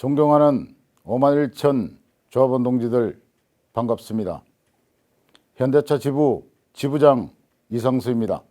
존경하는 51,000 조합원 동지들 반갑습니다. 현대차 지부 지부장 이상수입니다.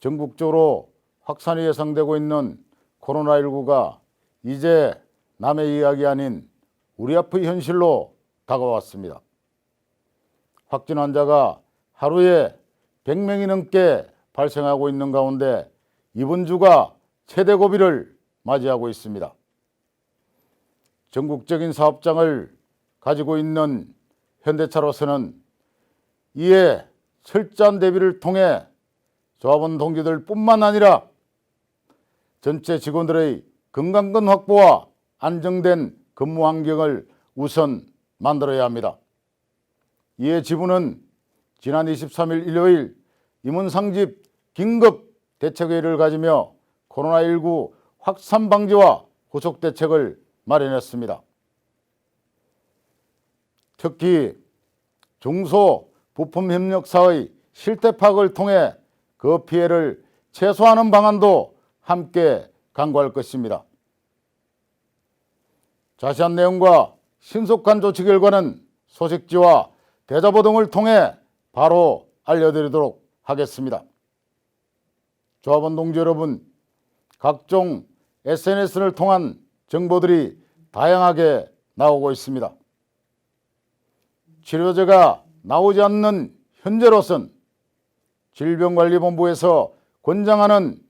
전국적으로 확산이 예상되고 있는 코로나19가 이제 남의 이야기 아닌 우리 앞의 현실로 다가왔습니다. 확진 환자가 하루에 100명이 넘게 발생하고 있는 가운데 이번 주가 최대 고비를 맞이하고 있습니다. 전국적인 사업장을 가지고 있는 현대차로서는 이에 철저한 대비를 통해 조합원 동지들 뿐만 아니라 전체 직원들의 건강권 확보와 안정된 근무 환경을 우선 만들어야 합니다. 이에 지부는 지난 23일 일요일 임원상집 긴급 대책회의를 가지며 코로나19 확산 방지와 후속 대책을 마련했습니다. 특히 중소 부품협력사의 실태 파악을 통해 그 피해를 최소화하는 방안도 함께 강구할 것입니다. 자세한 내용과 신속한 조치 결과는 소식지와 대자보 등을 통해 바로 알려드리도록 하겠습니다. 조합원 동지 여러분, 각종 SNS를 통한 정보들이 다양하게 나오고 있습니다. 치료제가 나오지 않는 현재로선 질병관리본부에서 권장하는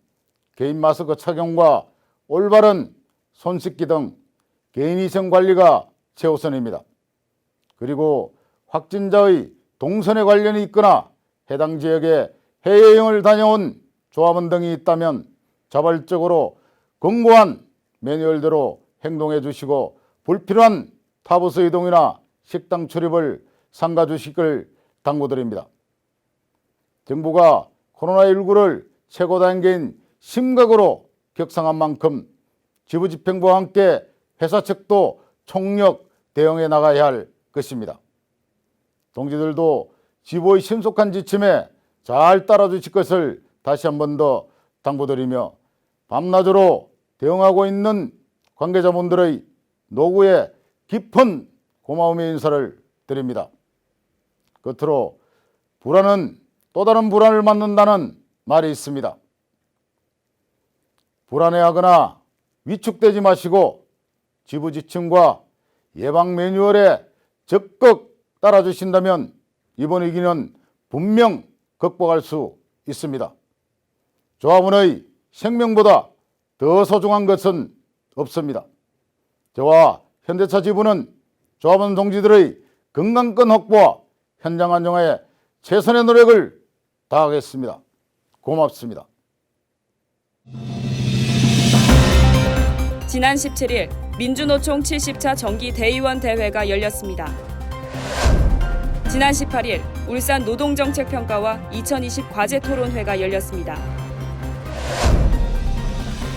개인 마스크 착용과 올바른 손 씻기 등 개인위생 관리가 최우선입니다. 그리고 확진자의 동선에 관련이 있거나 해당 지역에 해외여행을 다녀온 조합원 등이 있다면 자발적으로 권고한 매뉴얼대로 행동해 주시고 불필요한 타부서 이동이나 식당 출입을 삼가 주시길 당부드립니다. 정부가 코로나19를 최고 단계인 심각으로 격상한 만큼 지부집행부와 함께 회사 측도 총력 대응해 나가야 할 것입니다. 동지들도 지부의 신속한 지침에 잘 따라 주실 것을 다시 한 번 더 당부드리며 밤낮으로 대응하고 있는 관계자분들의 노고에 깊은 고마움의 인사를 드립니다. 끝으로 불안은 또 다른 불안을 맞는다는 말이 있습니다. 불안해하거나 위축되지 마시고 지부 지침과 예방 매뉴얼에 적극 따라주신다면 이번 위기는 분명 극복할 수 있습니다. 조합원의 생명보다 더 소중한 것은 없습니다. 저와 현대차 지부는 조합원 동지들의 건강권 확보와 현장 안정화에 최선의 노력을 다하겠습니다. 고맙습니다. 지난 17일 민주노총 70차 정기 대의원 대회가 열렸습니다. 지난 18일 울산 노동정책평가와 2020 과제토론회가 열렸습니다.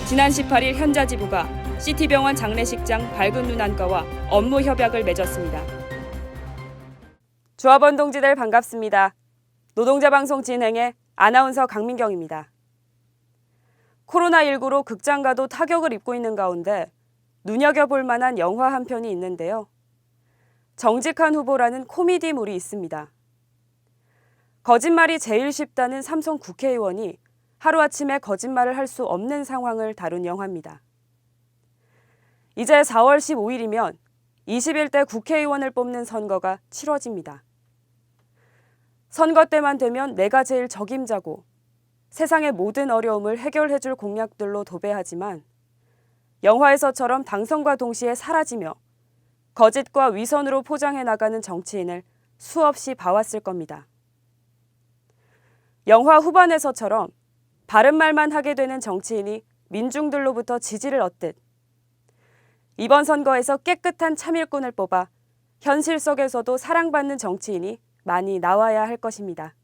지난 18일 현자지부가 시티병원 장례식장 밝은 눈 안과와 업무 협약을 맺었습니다. 조합원 동지들 반갑습니다. 노동자 방송 진행의 아나운서 강민경입니다. 코로나19로 극장가도 타격을 입고 있는 가운데 눈여겨볼 만한 영화 한 편이 있는데요. 정직한 후보라는 코미디물이 있습니다. 거짓말이 제일 쉽다는 삼성 국회의원이 하루아침에 거짓말을 할 수 없는 상황을 다룬 영화입니다. 이제 4월 15일이면 21대 국회의원을 뽑는 선거가 치러집니다. 선거 때만 되면 내가 제일 적임자고 세상의 모든 어려움을 해결해줄 공약들로 도배하지만 영화에서처럼 당선과 동시에 사라지며 거짓과 위선으로 포장해 나가는 정치인을 수없이 봐왔을 겁니다. 영화 후반에서처럼 바른 말만 하게 되는 정치인이 민중들로부터 지지를 얻듯 이번 선거에서 깨끗한 참일꾼을 뽑아 현실 속에서도 사랑받는 정치인이 많이 나와야 할 것입니다.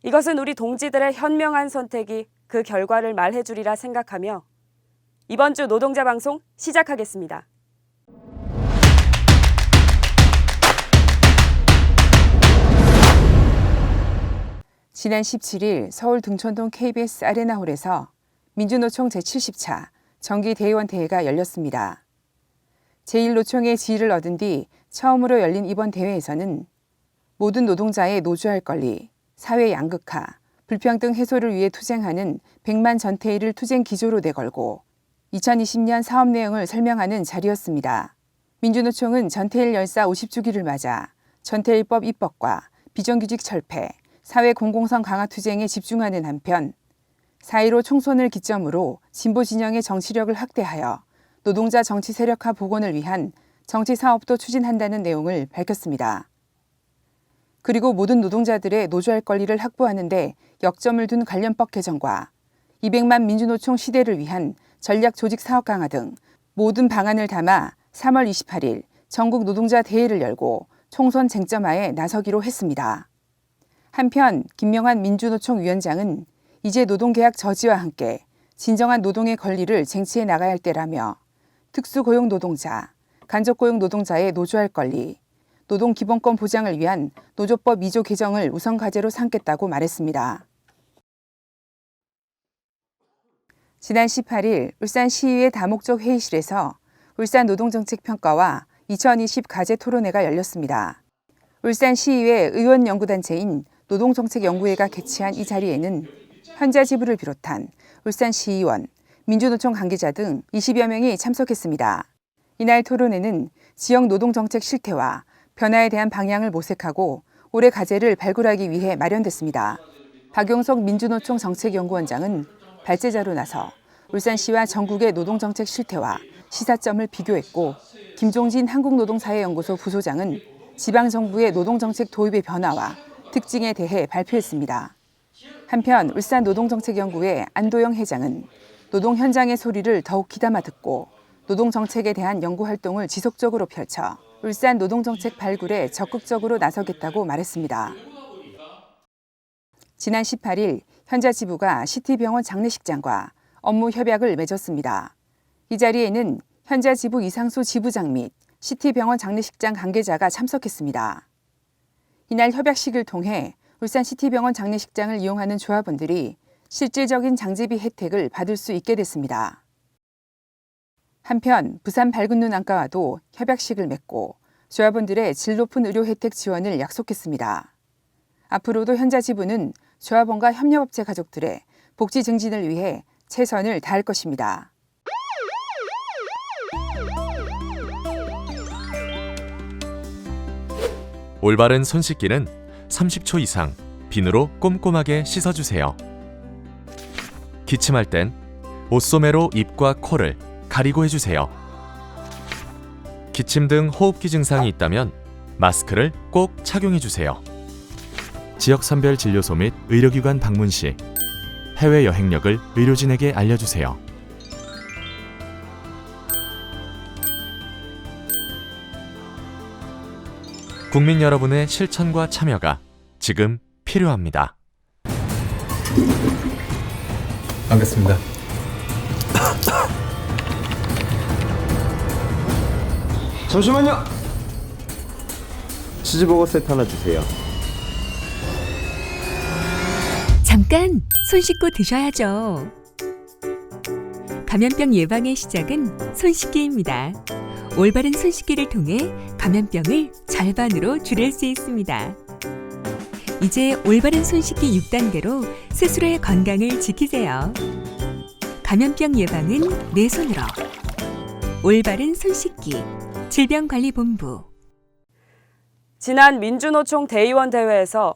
이것은 우리 동지들의 현명한 선택이 그 결과를 말해주리라 생각하며 이번 주 노동자 방송 시작하겠습니다. 지난 17일 서울 등촌동 KBS 아레나홀에서 민주노총 제70차 정기 대의원 대회가 열렸습니다. 제1노총의 지위를 얻은 뒤 처음으로 열린 이번 대회에서는 모든 노동자의 노조할 권리, 사회 양극화, 불평등 해소를 위해 투쟁하는 100만 전태일을 투쟁 기조로 내걸고 2020년 사업 내용을 설명하는 자리였습니다. 민주노총은 전태일 열사 50주기를 맞아 전태일법 입법과 비정규직 철폐, 사회 공공성 강화 투쟁에 집중하는 한편 4.15 총선을 기점으로 진보 진영의 정치력을 확대하여 노동자 정치 세력화 복원을 위한 정치 사업도 추진한다는 내용을 밝혔습니다. 그리고 모든 노동자들의 노조할 권리를 확보하는 데 역점을 둔 관련법 개정과 200만 민주노총 시대를 위한 전략 조직 사업 강화 등 모든 방안을 담아 3월 28일 전국 노동자 대회를 열고 총선 쟁점화에 나서기로 했습니다. 한편 김명환 민주노총 위원장은 이제 노동계약 저지와 함께 진정한 노동의 권리를 쟁취해 나가야 할 때라며 특수고용 노동자, 간접고용 노동자의 노조할 권리, 노동기본권 보장을 위한 노조법 2조 개정을 우선 과제로 삼겠다고 말했습니다. 지난 18일 울산시의회 다목적 회의실에서 울산 노동정책평가와 2020 과제 토론회가 열렸습니다. 울산시의회 의원연구단체인 노동정책연구회가 개최한 이 자리에는 현자지부를 비롯한 울산시의원, 민주노총 관계자 등 20여 명이 참석했습니다. 이날 토론회는 지역 노동정책 실태와 변화에 대한 방향을 모색하고 올해 과제를 발굴하기 위해 마련됐습니다. 박용석 민주노총 정책연구원장은 발제자로 나서 울산시와 전국의 노동정책 실태와 시사점을 비교했고 김종진 한국노동사회연구소 부소장은 지방정부의 노동정책 도입의 변화와 특징에 대해 발표했습니다. 한편 울산노동정책연구회 안도영 회장은 노동 현장의 소리를 더욱 귀담아 듣고 노동정책에 대한 연구활동을 지속적으로 펼쳐 울산 노동정책 발굴에 적극적으로 나서겠다고 말했습니다. 지난 18일 현자지부가 시티병원 장례식장과 업무 협약을 맺었습니다. 이 자리에는 현자지부 이상수 지부장 및 시티병원 장례식장 관계자가 참석했습니다. 이날 협약식을 통해 울산시티병원 장례식장을 이용하는 조합원들이 실질적인 장제비 혜택을 받을 수 있게 됐습니다. 한편 부산 밝은 눈 안과와도 협약식을 맺고 조합원들의 질 높은 의료 혜택 지원을 약속했습니다. 앞으로도 현자지부는 조합원과 협력업체 가족들의 복지 증진을 위해 최선을 다할 것입니다. 올바른 손 씻기는 30초 이상 비누로 꼼꼼하게 씻어주세요. 기침할 땐 옷소매로 입과 코를 가리고 해주세요. 기침 등 호흡기 증상이 있다면 마스크를 꼭 착용해주세요. 지역선별 진료소 및 의료기관 방문 시 해외 여행력을 의료진에게 알려주세요. 국민 여러분의 실천과 참여가 지금 필요합니다. 알겠습니다. 잠시만요. 치즈버거 세트 하나 주세요. 잠깐 손 씻고 드셔야죠. 감염병 예방의 시작은 손 씻기입니다. 올바른 손 씻기를 통해 감염병을 절반으로 줄일 수 있습니다. 이제 올바른 손 씻기 6단계로 스스로의 건강을 지키세요. 감염병 예방은 내 손으로. 올바른 손 씻기 질병관리본부. 지난 민주노총 대의원 대회에서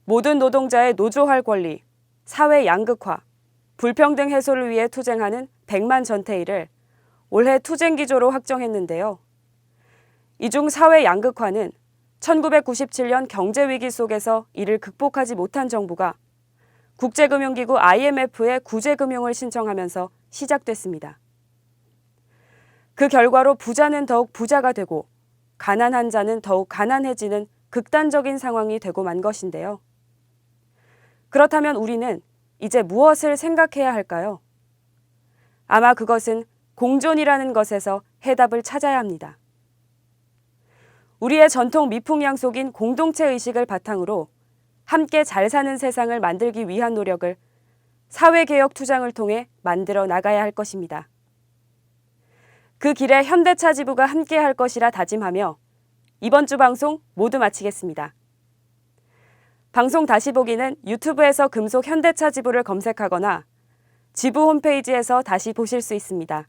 모든 노동자의 노조할 권리, 사회 양극화, 불평등 해소를 위해 투쟁하는 100만 전태일을 올해 투쟁 기조로 확정했는데요. 이 중 사회 양극화는 1997년 경제위기 속에서 이를 극복하지 못한 정부가 국제금융기구 IMF에 구제금융을 신청하면서 시작됐습니다. 그 결과로 부자는 더욱 부자가 되고 가난한 자는 더욱 가난해지는 극단적인 상황이 되고 만 것인데요. 그렇다면 우리는 이제 무엇을 생각해야 할까요? 아마 그것은 공존이라는 것에서 해답을 찾아야 합니다. 우리의 전통 미풍양속인 공동체 의식을 바탕으로 함께 잘 사는 세상을 만들기 위한 노력을 사회개혁 투쟁을 통해 만들어 나가야 할 것입니다. 그 길에 현대차 지부가 함께할 것이라 다짐하며 이번 주 방송 모두 마치겠습니다. 방송 다시 보기는 유튜브에서 금속 현대차 지부를 검색하거나 지부 홈페이지에서 다시 보실 수 있습니다.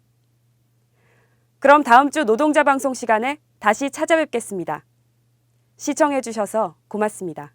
그럼 다음 주 노동자 방송 시간에 다시 찾아뵙겠습니다. 시청해 주셔서 고맙습니다.